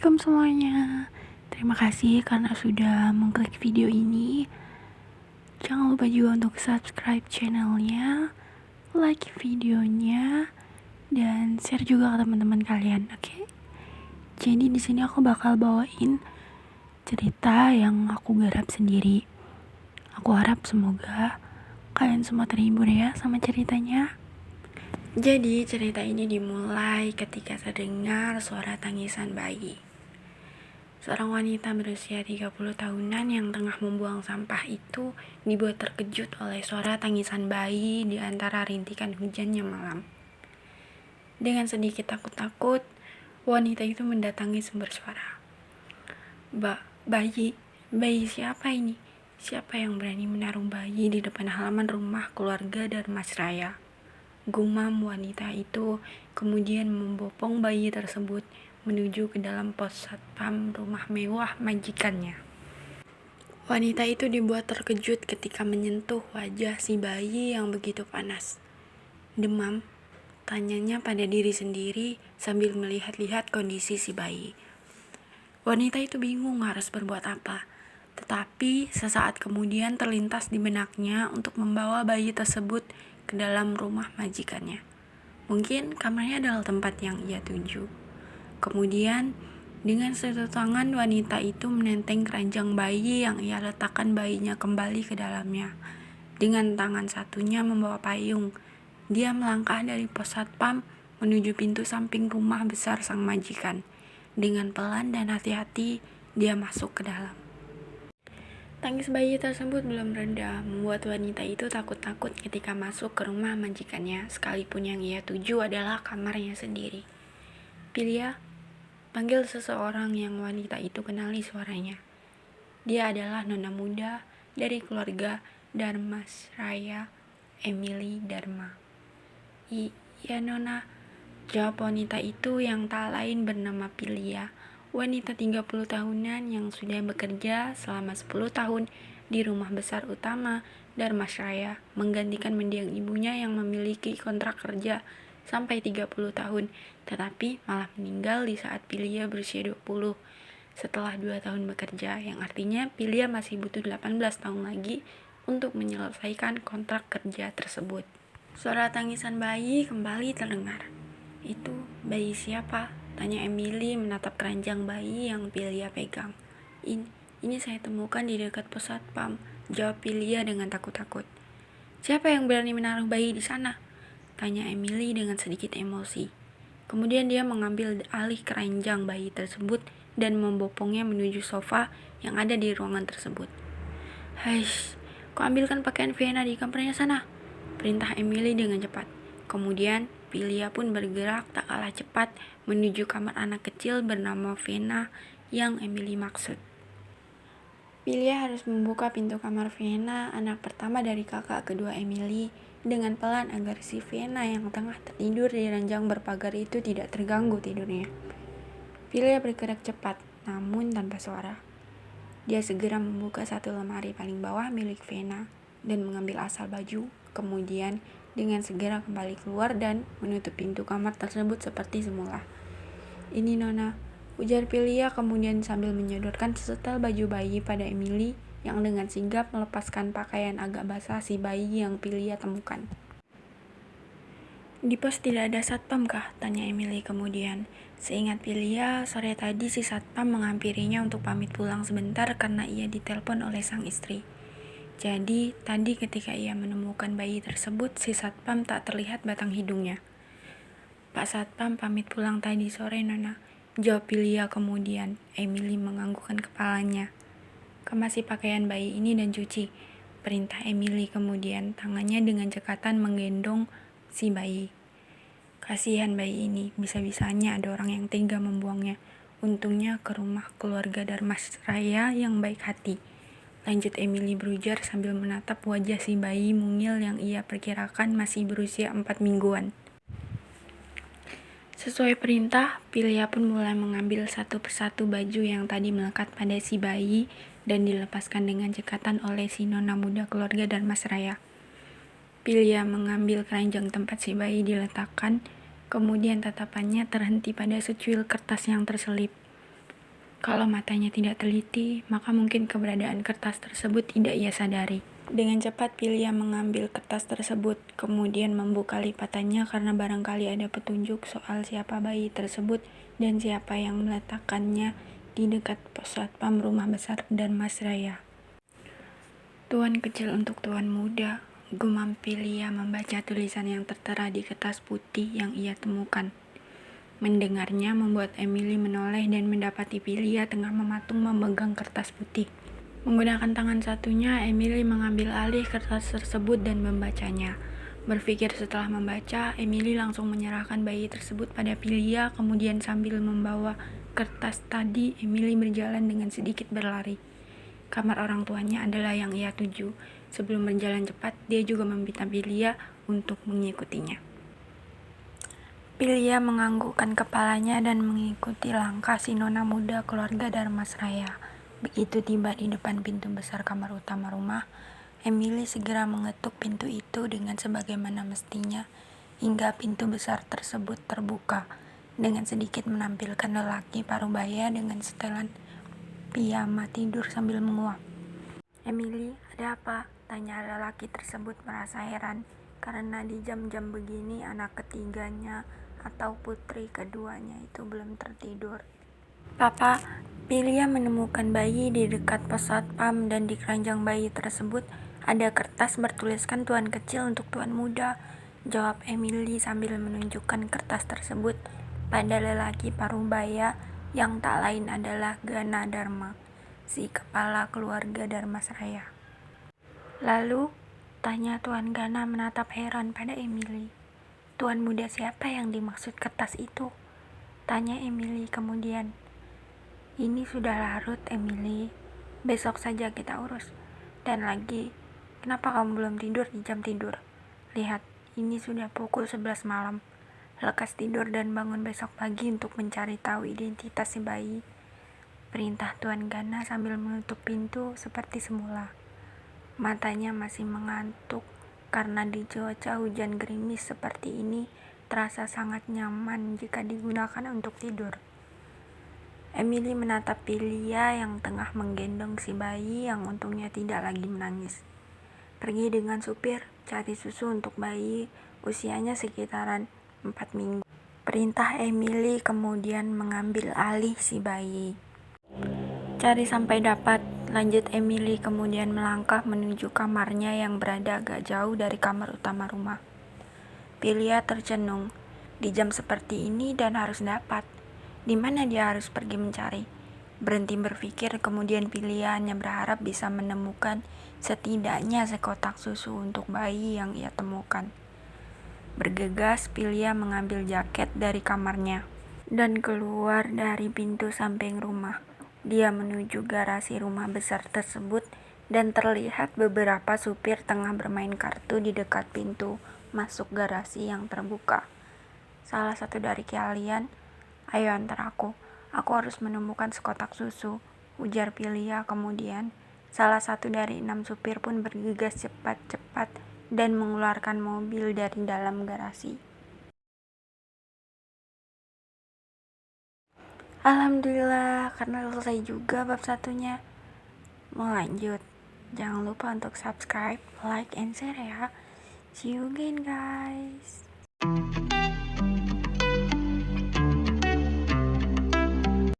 Assalamualaikum semuanya. Terima kasih karena sudah mengklik video ini. Jangan lupa juga untuk subscribe channelnya, like videonya, dan share juga ke teman-teman kalian, oke? Jadi di sini aku bakal bawain cerita yang aku garap sendiri. Aku harap semoga kalian semua terhibur ya sama ceritanya. Jadi cerita ini dimulai ketika terdengar suara tangisan bayi. Seorang wanita berusia 30 tahunan yang tengah membuang sampah itu dibuat terkejut oleh suara tangisan bayi di antara rintikan hujan yang malam. Dengan sedikit takut-takut, wanita itu mendatangi sumber suara. Bayi siapa ini? Siapa yang berani menaruh bayi di depan halaman rumah keluarga Darmasraya? Gumam wanita itu, kemudian membopong bayi tersebut menuju ke dalam pos satpam rumah mewah majikannya. Wanita itu dibuat terkejut ketika menyentuh wajah si bayi yang begitu panas. Demam? Tanyanya pada diri sendiri sambil melihat-lihat kondisi si bayi. Wanita itu bingung harus berbuat apa. Tetapi sesaat kemudian terlintas di benaknya untuk membawa bayi tersebut ke dalam rumah majikannya. Mungkin kamarnya adalah tempat yang ia tuju. Kemudian dengan satu tangan wanita itu menenteng keranjang bayi yang ia letakkan bayinya kembali ke dalamnya. Dengan tangan satunya membawa payung, dia melangkah dari pos satpam menuju pintu samping rumah besar sang majikan. Dengan pelan dan hati-hati, dia masuk ke dalam. Tangis bayi tersebut belum reda, membuat wanita itu takut-takut ketika masuk ke rumah majikannya, sekalipun yang ia tuju adalah kamarnya sendiri. Pilia, panggil seseorang yang wanita itu kenali suaranya. Dia adalah nona muda dari keluarga Darmasraya, Emily Dharma. Iya nona, jawab wanita itu yang tak lain bernama Pilia. Wanita 30 tahunan yang sudah bekerja selama 10 tahun di rumah besar utama Darmasraya, menggantikan mendiang ibunya yang memiliki kontrak kerja sampai 30 tahun, tetapi malah meninggal di saat Pilia berusia 20 setelah 2 tahun bekerja, yang artinya Pilia masih butuh 18 tahun lagi untuk menyelesaikan kontrak kerja tersebut. Suara tangisan bayi kembali terdengar. Itu bayi siapa? Tanya Emily menatap keranjang bayi yang Pilia pegang. Ini saya temukan di dekat pos satpam, jawab Pilia dengan takut-takut. Siapa yang berani menaruh bayi di sana? Tanya Emily dengan sedikit emosi. Kemudian dia mengambil alih keranjang bayi tersebut dan membopongnya menuju sofa yang ada di ruangan tersebut. Haish, kau ambilkan pakaian Vienna di kamarnya sana, perintah Emily dengan cepat. Kemudian Pilia pun bergerak tak kalah cepat menuju kamar anak kecil bernama Vienna yang Emily maksud. Pilia harus membuka pintu kamar Vienna, anak pertama dari kakak kedua Emily, dengan pelan agar si Vienna yang tengah tertidur di ranjang berpagar itu tidak terganggu tidurnya. Pilia bergerak cepat, namun tanpa suara. Dia segera membuka satu lemari paling bawah milik Vienna dan mengambil asal baju, kemudian dengan segera kembali keluar dan menutup pintu kamar tersebut seperti semula. Ini nona, ujar Pilia kemudian sambil menyodorkan sesetel baju bayi pada Emily yang dengan sigap melepaskan pakaian agak basah si bayi yang Pilia temukan. Di pos tidak ada satpam kah? Tanya Emily kemudian. Seingat Pilia, sore tadi si satpam menghampirinya untuk pamit pulang sebentar karena ia ditelepon oleh sang istri. Jadi, tadi ketika ia menemukan bayi tersebut, si satpam tak terlihat batang hidungnya. Pak Satpam pamit pulang tadi sore, nona, jawab Pilia kemudian. Emily menganggukkan kepalanya. Kemasi pakaian bayi ini dan cuci, perintah Emily kemudian, tangannya dengan cekatan menggendong si bayi. Kasihan bayi ini, bisa-bisanya ada orang yang tega membuangnya. Untungnya ke rumah keluarga Darmasraya yang baik hati, lanjut Emily berujar sambil menatap wajah si bayi mungil yang ia perkirakan masih berusia 4 mingguan. Sesuai perintah, Pilia pun mulai mengambil satu persatu baju yang tadi melekat pada si bayi dan dilepaskan dengan cekatan oleh si nona muda keluarga Darmasraya. Pilia mengambil keranjang tempat si bayi diletakkan, kemudian tatapannya terhenti pada secuil kertas yang terselip. Kalau matanya tidak teliti, maka mungkin keberadaan kertas tersebut tidak ia sadari. Dengan cepat Pilia mengambil kertas tersebut, kemudian membuka lipatannya karena barangkali ada petunjuk soal siapa bayi tersebut dan siapa yang meletakkannya di dekat pos satpam rumah besar Darmasraya. Tuan kecil untuk tuan muda, gumam Pilia membaca tulisan yang tertera di kertas putih yang ia temukan. Mendengarnya membuat Emily menoleh dan mendapati Pilia tengah mematung memegang kertas putih. Menggunakan tangan satunya, Emily mengambil alih kertas tersebut dan membacanya. Berpikir setelah membaca, Emily langsung menyerahkan bayi tersebut pada Pilia, kemudian sambil membawa kertas tadi, Emily berjalan dengan sedikit berlari. Kamar orang tuanya adalah yang ia tuju. Sebelum berjalan cepat, dia juga meminta Pilia untuk mengikutinya. Pilia menganggukkan kepalanya dan mengikuti langkah si nona muda keluarga Darmasraya. Begitu tiba di depan pintu besar kamar utama rumah, Emily segera mengetuk pintu itu dengan sebagaimana mestinya, hingga pintu besar tersebut terbuka, dengan sedikit menampilkan lelaki parubaya dengan setelan piyama tidur sambil menguap. "Emily, ada apa?" tanya lelaki tersebut merasa heran, karena di jam-jam begini anak ketiganya atau putri keduanya itu belum tertidur. "Papa, Pilia menemukan bayi di dekat pos satpam dan di keranjang bayi tersebut ada kertas bertuliskan tuan kecil untuk tuan muda," jawab Emily sambil menunjukkan kertas tersebut pada lelaki parubaya yang tak lain adalah Gana Dharma, si kepala keluarga Darmasraya. "Lalu?" tanya Tuan Gana menatap heran pada Emily. "Tuan muda siapa yang dimaksud kertas itu?" tanya Emily kemudian. "Ini sudah larut, Emily. Besok saja kita urus. Dan lagi, kenapa kamu belum tidur di jam tidur? Lihat, ini sudah pukul 11 malam. Lekas tidur dan bangun besok pagi untuk mencari tahu identitas si bayi," perintah Tuan Gana sambil menutup pintu seperti semula. Matanya masih mengantuk karena di cuaca hujan gerimis seperti ini terasa sangat nyaman jika digunakan untuk tidur. Emily menatap Pilia yang tengah menggendong si bayi yang untungnya tidak lagi menangis. "Pergi dengan supir, cari susu untuk bayi usianya sekitaran 4 minggu," perintah Emily kemudian mengambil alih si bayi. "Cari sampai dapat," lanjut Emily kemudian melangkah menuju kamarnya yang berada agak jauh dari kamar utama rumah. Pilia tercenung. Di jam seperti ini dan harus dapat. Di mana dia harus pergi mencari? Berhenti berpikir, kemudian Pilia hanya berharap bisa menemukan setidaknya sekotak susu untuk bayi yang ia temukan. Bergegas, Pilia mengambil jaket dari kamarnya dan keluar dari pintu samping rumah. Dia menuju garasi rumah besar tersebut dan terlihat beberapa supir tengah bermain kartu di dekat pintu masuk garasi yang terbuka. "Salah satu dari kalian, ayo antar aku harus menemukan sekotak susu," ujar Pilia kemudian. Salah satu dari 6 supir pun bergegas cepat-cepat dan mengeluarkan mobil dari dalam garasi. Alhamdulillah, karena selesai juga bab satunya. Mau lanjut? Jangan lupa untuk subscribe, like, and share ya. See you again guys.